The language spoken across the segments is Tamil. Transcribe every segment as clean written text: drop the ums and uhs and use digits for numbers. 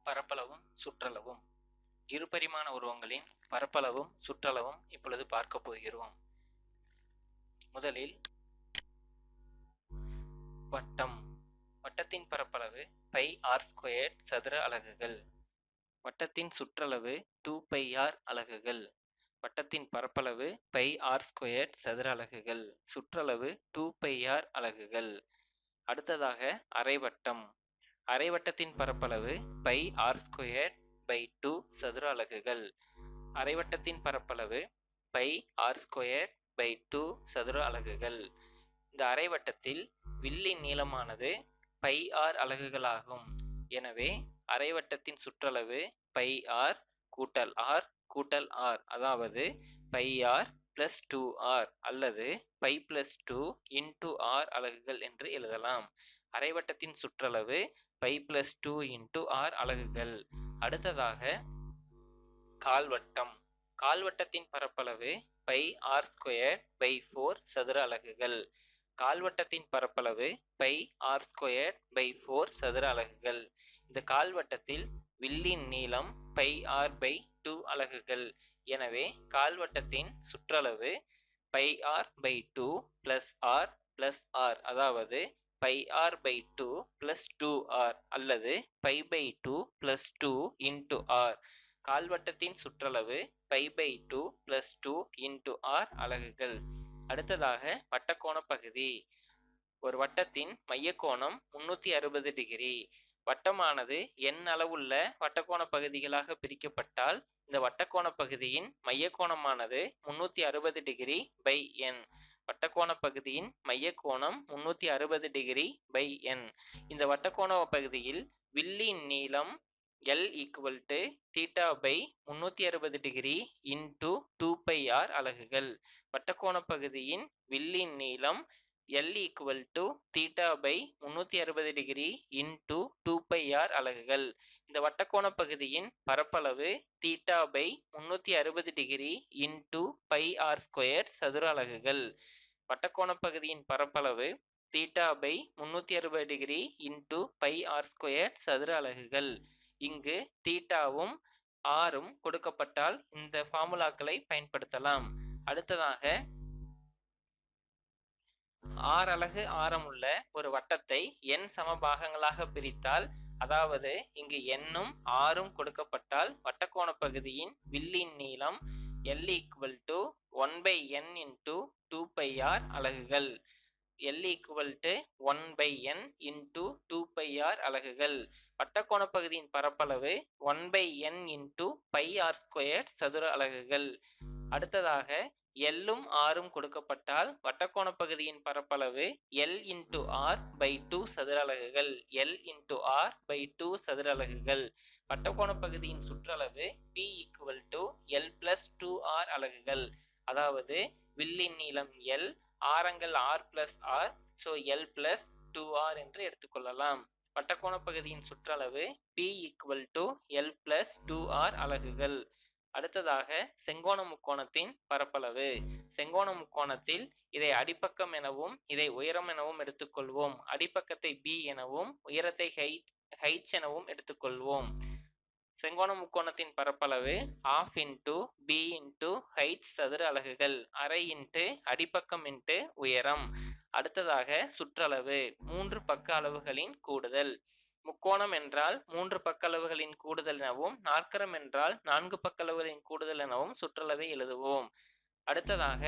பரப்பளவும் சுற்றளவும். இருபரிமாண உருவங்களின் பரப்பளவும் சுற்றளவும் இப்பொழுது பார்க்க போகிறோம். முதலில் வட்டம். வட்டத்தின் பரப்பளவு πr² சதுர அலகுகள். வட்டத்தின் சுற்றளவு 2πr அலகுகள். வட்டத்தின் பரப்பளவு πr² சதுர அலகுகள். சுற்றளவு 2πr அலகுகள். அடுத்ததாக அரைவட்டம். அரைவட்டத்தின் பரப்பளவு πr²/2 சதுர அலகுகள். அரைவட்டத்தின் பரப்பளவு πr²/2 சதுர அலகுகள். இந்த அரைவட்டத்தில் வில்லின் நீளமானது πr அலகுகளாகும். எனவே அரைவட்டத்தின் சுற்றளவு πr கூட்டல் r கூட்டல் r, அதாவது πr + 2r அல்லது π + 2 × r அலகுகள் என்று எழுதலாம். அரைவட்டத்தின் சுற்றளவு π + 2 × r அலகுகள். அடுத்ததாக கால்வட்டம். கால்வட்டத்தின் பரப்பளவு πr²/4 சதுர அலகுகள். கால்வட்டத்தின் பரப்பளவு πr²/4 சதுர அலகுகள். இந்த கால்வட்டத்தில் வில்லின் நீளம் πr/2 அலகுகள். எனவே கால்வட்டத்தின் சுற்றளவு πr/2 + r + r, அதாவது πr/2 + 2r அல்லது π/2 + 2 × r. கால்வட்டத்தின் சுற்றளவு π/2 + 2 × r அலகுகள். அடுத்ததாக வட்டக்கோண பகுதி. ஒரு வட்டத்தின் மையக்கோணம் 360 டிகிரி. வட்டமானது n அளவுள்ள வட்டக்கோண பகுதிகளாக பிரிக்கப்பட்டால் இந்த வட்டக்கோண பகுதியின் மையக்கோணமானது 360 டிகிரி n. வட்டக்கோண பகுதியின் மையக்கோணம் 360 டிகிரி n. இந்த வட்டக்கோண பகுதியில் வில்லின் நீளம் L = θ/360 டிகிரி × 2πr அலகுகள். வட்டக்கோண பகுதியின் வில்லின் நீளம் L = θ/360 டிகிரி × 2πr அலகுகள். இந்த வட்டக்கோண பகுதியின் பரப்பளவு θ/360 டிகிரி × πr² சதுர அலகுகள். வட்டக்கோண பகுதியின் பரப்பளவு θ/360 டிகிரி × πr² சதுர அலகுகள். இங்கு தீட்டாவும் ஆரும் கொடுக்கப்பட்டால் இந்த ஃபார்முலாக்களை பயன்படுத்தலாம். அடுத்ததாக r அலகு ஆரமுள்ள ஒரு வட்டத்தை n சம பாகங்களாக பிரித்தால், அதாவது இங்கு n-ம் r-ம் கொடுக்கப்பட்டால் வட்டக்கோண பகுதியின் வில்லின் நீளம் L = 1/n × 2πr அலகுகள். L = 1/n × 2πr அலகுகள். வட்டக்கோண பகுதியின் பரப்பளவு 1/n × πr² சதுர அலகுகள். அடுத்ததாக L-ம் r-ம் கொடுக்கப்பட்டால் வட்டக்கோண பகுதியின் பரப்பளவு L × r/2 சதுர அலகுகள். L × r/2 சதுர அலகுகள். வட்டக்கோண பகுதியின் சுற்றளவு P = L + 2r அலகுகள். அதாவது வில்லின் நீளம் L, ஆரங்கள் r + r, so L + 2r என்று எடுத்துக்கொள்ளலாம். வட்டக்கோண பகுதியின் சுற்றளவு P = L + 2r அலகுகள். அடுத்ததாக செங்கோண முக்கோணத்தின் பரப்பளவு. செங்கோண முக்கோணத்தில் இதை அடிப்பக்கம் எனவும் இதை உயரம் எனவும் எடுத்துக்கொள்வோம். அடிப்பக்கத்தை B எனவும் உயரத்தை h எனவும் எடுத்துக்கொள்வோம். செங்கோண முக்கோணத்தின் பரப்பளவு ½ × b × h சதுர அலகுகள். அரை × அடிப்பக்கம் × உயரம். அடுத்ததாக சுற்றளவு. 3 பக்க அளவுகளின் கூடுதல். முக்கோணம் என்றால் 3 பக்க அளவுகளின் கூடுதல் எனவும், நாற்கரம் என்றால் 4 பக்க அளவுகளின் கூடுதல் எனவும் சுற்றளவை எழுதுவோம். அடுத்ததாக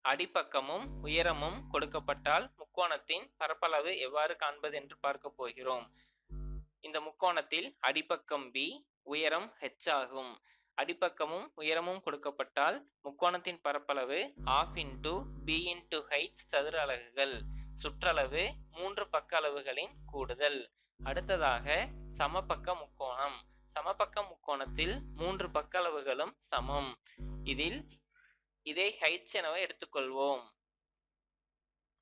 அடிப்பக்கமும் உயரமும் கொடுக்கப்பட்டால் முக்கோணத்தின் பரப்பளவு எவ்வாறு காண்பது என்று பார்க்க போகிறோம். இந்த முக்கோணத்தில் அடிப்பக்கம் B, உயரம் h ஆகும். அடிப்பக்கமும் உயரமும் கொடுக்கப்பட்டால் முக்கோணத்தின் பரப்பளவு ½ × b × h சதுர அலகுகள். சுற்றளவு 3 பக்க அளவுகளின் கூடுதல். அடுத்ததாக சமபக்க முக்கோணம். சமபக்க முக்கோணத்தில் 3 பக்க அளவுகளும் சமம். இதை h என எடுத்துக்கொள்வோம்.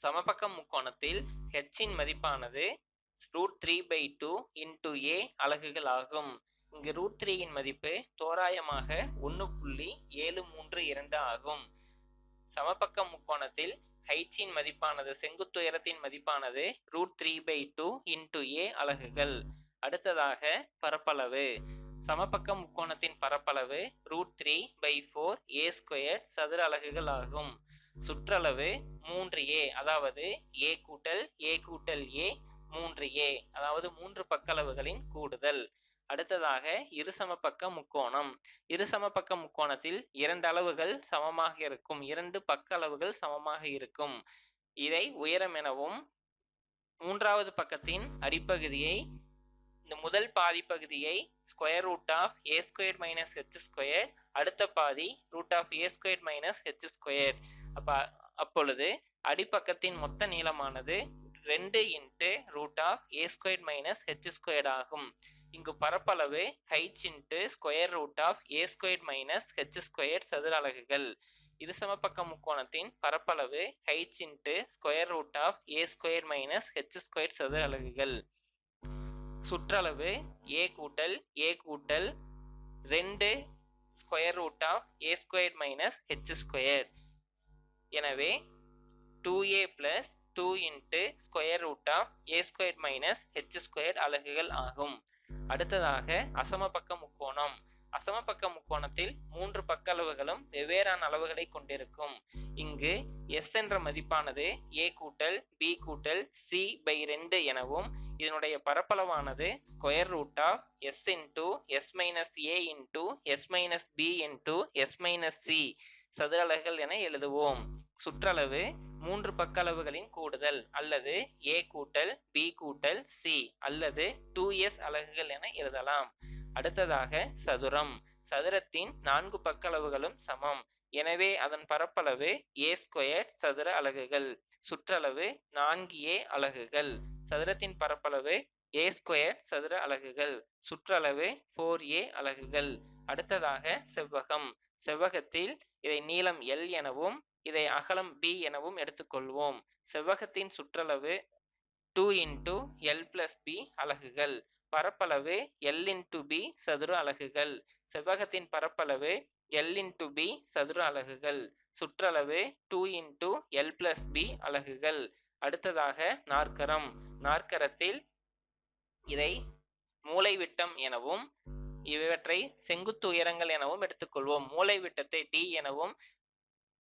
சமபக்க முக்கோணத்தில் h இன் மதிப்பானது √3/2 × a அலகுகள் ஆகும். இங்கு √3 இன் மதிப்பு தோராயமாக 1.732 ஆகும். சமபக்க முக்கோணத்தில் h இன் மதிப்பானது, செங்குத்து உயரத்தின் மதிப்பானது √3/2 × a அலகுகள். அடுத்ததாக பரப்பளவு. சமபக்க முக்கோணத்தின் பரப்பளவு √3/4a² சதுர அலகுகள் ஆகும். சுற்றளவு 3a, அதாவது a கூட்டல் a கூட்டல் a 3a, அதாவது 3 பக்க அளவுகளின் கூடுதல். அடுத்ததாக இருசமபக்க முக்கோணம். இருசமபக்க முக்கோணத்தில் 2 அளவுகள் சமமாக இருக்கும், 2 பக்க அளவுகள் சமமாக இருக்கும். இதை உயரம் எனவும், மூன்றாவது பக்கத்தின் அடிப்பகுதியை, இந்த முதல் பாதி பகுதியை √a² - h², அடுத்த பாதி √a² - h². அப்பொழுது அடிப்பக்கத்தின் மொத்த நீளமானது 2 × √a² - h² ஆகும். இங்கு பரப்பளவு h × √a² - h² சதுர அலகுகள். இருசமபக்க முக்கோணத்தின் பரப்பளவு h × √a² - h² சதுர அலகுகள். சுற்றளவு a கூட்டல் a கூட்டல் 2 √a² - h². எனவே 2a + 2 × √a² - h² அலகுகள் ஆகும். அடுத்ததாக அசமபக்க முக்கோணம். அசமபக்க முக்கோணத்தில் 3 பக்க அளவுகளும் வெவ்வேறான அளவுகளை கொண்டிருக்கும். இங்கு s என்ற மதிப்பானது a கூட்டல் b கூட்டல் c/2 எனவும், இதனுடைய பரப்பளவானது √s × s - a × s - b × s - c சதுர அலகுகள் என எழுதுவோம். சுற்றளவு 3 பக்க அளவுகளின் கூடுதல், அல்லது a கூட்டல் b கூட்டல் c, அல்லது 2s அலகுகள் என எழுதலாம். அடுத்ததாக சதுரம். சதுரத்தின் 4 பக்க அளவுகளும் சமம், எனவே அதன் பரப்பளவு a² சதுர அலகுகள். சுற்றளவு 4a அலகுகள். சதுரத்தின் பரப்பளவு a² சதுர அலகுகள். சுற்றளவு 4a அலகுகள். அடுத்ததாக செவ்வகம். செவ்வகத்தில் இதை நீளம் L எனவும், இதை அகலம் b எனவும் எடுத்துக்கொள்வோம். செவ்வகத்தின் சுற்றளவு 2 × L + b அலகுகள். பரப்பளவு L × b சதுர அலகுகள். செவ்வகத்தின் பரப்பளவு L × b சதுர அலகுகள். சுற்றளவு 2 × L + b அலகுகள். அடுத்ததாக நாற்கரம். நாற்கரத்தில் இதை மூலைவிட்டம் எனவும், இவற்றை செங்குத்து உயரங்கள் எனவும் எடுத்துக்கொள்வோம். மூலைவிட்டத்தை d எனவும்,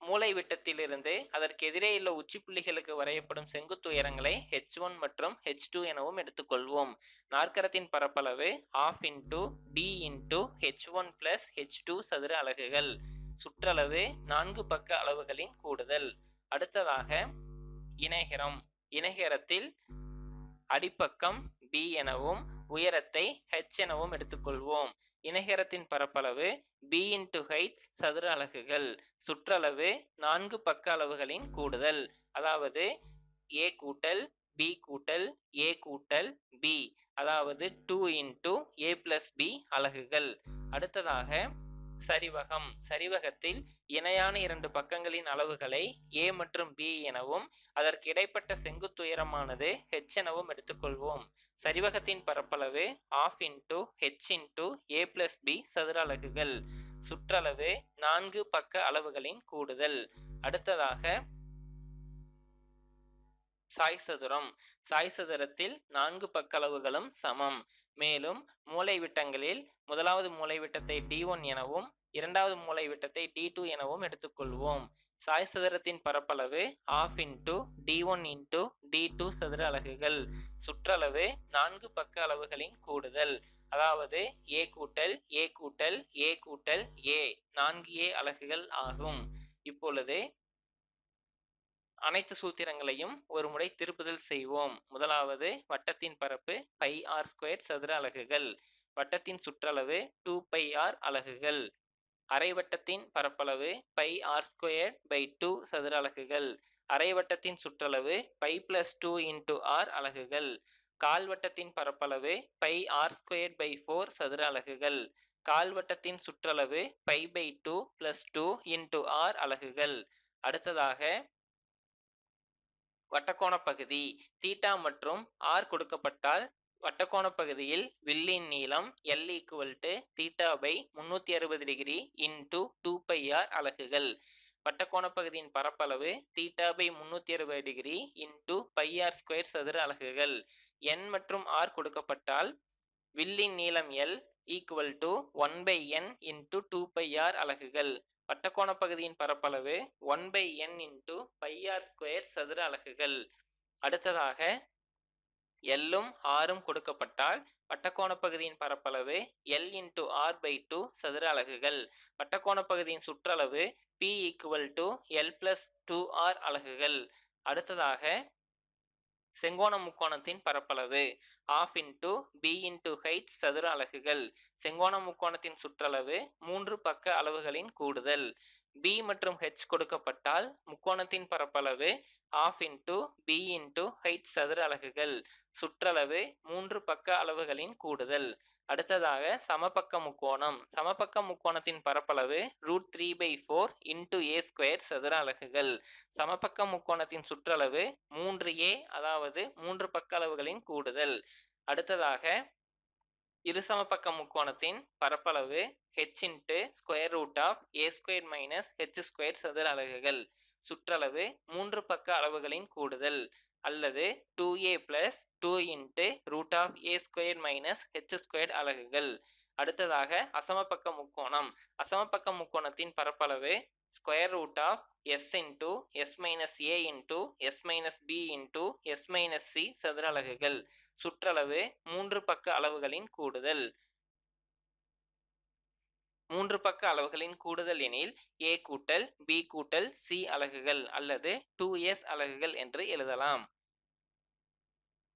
மூலைவிட்டத்திலிருந்து அதற்கு எதிரே உள்ள உச்சி புள்ளிகளுக்கு வரையப்படும் செங்குத்து உயரங்களை h1 மற்றும் h2 எனவும் எடுத்துக்கொள்வோம். நாற்கரத்தின் பரப்பளவு ½ × d × h1 + h2 சதுர அலகுகள். சுற்றளவு 4 பக்க அளவுகளின் கூடுதல். அடுத்ததாக இணைகரம். இணைகரத்தில் அடிப்பக்கம் b எனவும், உயரத்தை h எனவும் எடுத்துக்கொள்வோம். இணைகரத்தின் பரப்பளவு b × h சதுர அலகுகள். சுற்றளவு 4 பக்க அளவுகளின் கூடுதல், அதாவது a கூட்டல் b கூட்டல் a கூட்டல் b, அதாவது 2 × a + b அலகுகள். அடுத்ததாக சரிவகம். சரிவகத்தில் இணையான 2 பக்கங்களின் அளவுகளை a மற்றும் b எனவும், அதற்கு இடைப்பட்ட செங்குத்துயரமானது h எனவும் எடுத்துக்கொள்வோம். சரிவகத்தின் பரப்பளவு ½ h × a + b சதுர அலகுகள். சுற்றளவு 4 பக்க அளவுகளின் கூடுதல். அடுத்ததாக சாய்சதுரம். சாய்சதுரத்தில் 4 பக்க அளவுகளும் சமம். மேலும் மூலைவிட்டங்களில் முதலாவது மூலைவிட்டத்தை d1 எனவும், இரண்டாவது மூலைவிட்டத்தை d2 எனவும் எடுத்துக்கொள்வோம். சாய்சதுரத்தின் பரப்பளவு ½ d1 × d2 சதுர அலகுகள். சுற்றளவு 4 பக்க அளவுகளின் கூடுதல், அதாவது a கூட்டல் a கூட்டல் a கூட்டல் a 4a அலகுகள் ஆகும். இப்பொழுது அனைத்து சூத்திரங்களையும் ஒரு முறை திருப்புதல் செய்வோம். முதலாவது, வட்டத்தின் பரப்பு πr² சதுர அலகுகள். வட்டத்தின் சுற்றளவு 2πr அலகுகள். அரைவட்டத்தின் பரப்பளவு πr²/2 சதுர அலகுகள். அரைவட்டத்தின் சுற்றளவு π + 2 × r அலகுகள். கால்வட்டத்தின் பரப்பளவு πr²/4 சதுர அலகுகள். கால்வட்டத்தின் சுற்றளவு π/2 + 2 × r அலகுகள். அடுத்ததாக வட்டக்கோண பகுதி. தீட்டா மற்றும் r கொடுக்கப்பட்டால் வட்டக்கோண பகுதியில் வில்லின் நீளம் L θ/360° × 2πr அலகுகள். வட்டக்கோண பகுதியின் பரப்பளவு θ/360° × πr² சதுர அலகுகள். n மற்றும் r கொடுக்கப்பட்டால் வில்லின் நீளம் L equal to 1/n into 2πr அலகுகள். வட்டக்கோண பகுதியின் பரப்பளவு 1/n இன்டு πr² சதுர அலகுகள். அடுத்ததாக எல்லும் ஆரும் கொடுக்கப்பட்டால் வட்டக்கோண பகுதியின் பரப்பளவு L இன்டு r/2 சதுர அலகுகள். வட்டக்கோண பகுதியின் சுற்றளவு P ஈக்குவல் டு L+2r அலகுகள். அடுத்ததாக செங்கோண முக்கோணத்தின் பரப்பளவு ½ இன்டு b இன்டு h சதுர அலகுகள். செங்கோண முக்கோணத்தின் சுற்றளவு 3 பக்க அளவுகளின் கூடுதல். b மற்றும் h கொடுக்கப்பட்டால் முக்கோணத்தின் பரப்பளவு ½ இன்டு b இன்டு h சதுர அலகுகள். சுற்றளவு 3 பக்க அளவுகளின் கூடுதல். அடுத்ததாக சமபக்க முக்கோணம். சமபக்க முக்கோணத்தின் பரப்பளவு √3/4 இன்டு a² சதுர அலகுகள். சமபக்க முக்கோணத்தின் சுற்றளவு 3a, அதாவது 3 பக்க அளவுகளின் கூடுதல். அடுத்ததாக இருசமபக்க முக்கோணத்தின் பரப்பளவு h இன்டு √a² - h² சதுர அலகுகள். சுற்றளவு 3 பக்க அளவுகளின் கூடுதல், அல்லது 2a + 2 இன்டு √a² - h² அலகுகள். அடுத்ததாக அசமபக்க முக்கோணம். அசமபக்க முக்கோணத்தின் பரப்பளவு √s into s - a into s - b into s - c சதுர அலகுகள். சுற்றளவு 3 பக்க அளவுகளின் கூடுதல். 3 பக்க அளவுகளின் கூடுதல் எனில் a கூட்டல் b கூட்டல் c அலகுகள், அல்லது 2s அலகுகள் என்று எழுதலாம்.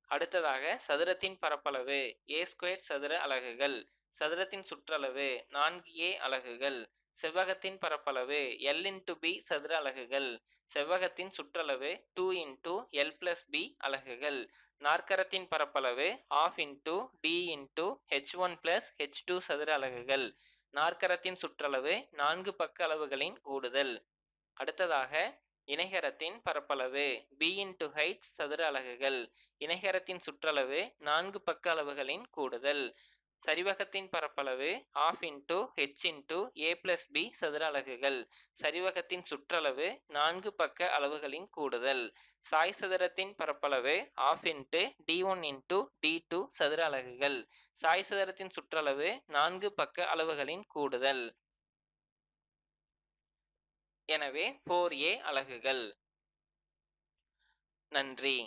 அடுத்ததாக சதுரத்தின் பரப்பளவு a² சதுர அலகுகள். சதுரத்தின் சுற்றளவு 4a அலகுகள். செவ்வகத்தின் பரப்பளவு L இன்டு b சதுர அலகுகள். செவ்வகத்தின் சுற்றளவு 2 இன்டு L+b அலகுகள். நாற்கரத்தின் பரப்பளவு ½ into d into h1 + h2 சதுர அலகுகள். நாற்கரத்தின் சுற்றளவு 4 பக்க அளவுகளின் கூடுதல். அடுத்ததாக இணைகரத்தின் பரப்பளவு b இன்டு h சதுர அலகுகள். இணைகரத்தின் சுற்றளவு 4 பக்க அளவுகளின் கூடுதல். சரிவகத்தின் பரப்பளவு ½ இன்டு h இன்டு a+b சதுர அலகுகள். சரிவகத்தின் சுற்றளவு 4 பக்க அளவுகளின் கூடுதல். சாய் சதுரத்தின் பரப்பளவு ½ இன்டு d1 இன்டு d2 சதுர அலகுகள். சாய் சதுரத்தின் சுற்றளவு 4 பக்க அளவுகளின் கூடுதல். எனவே 4a அலகுகள். நன்றி.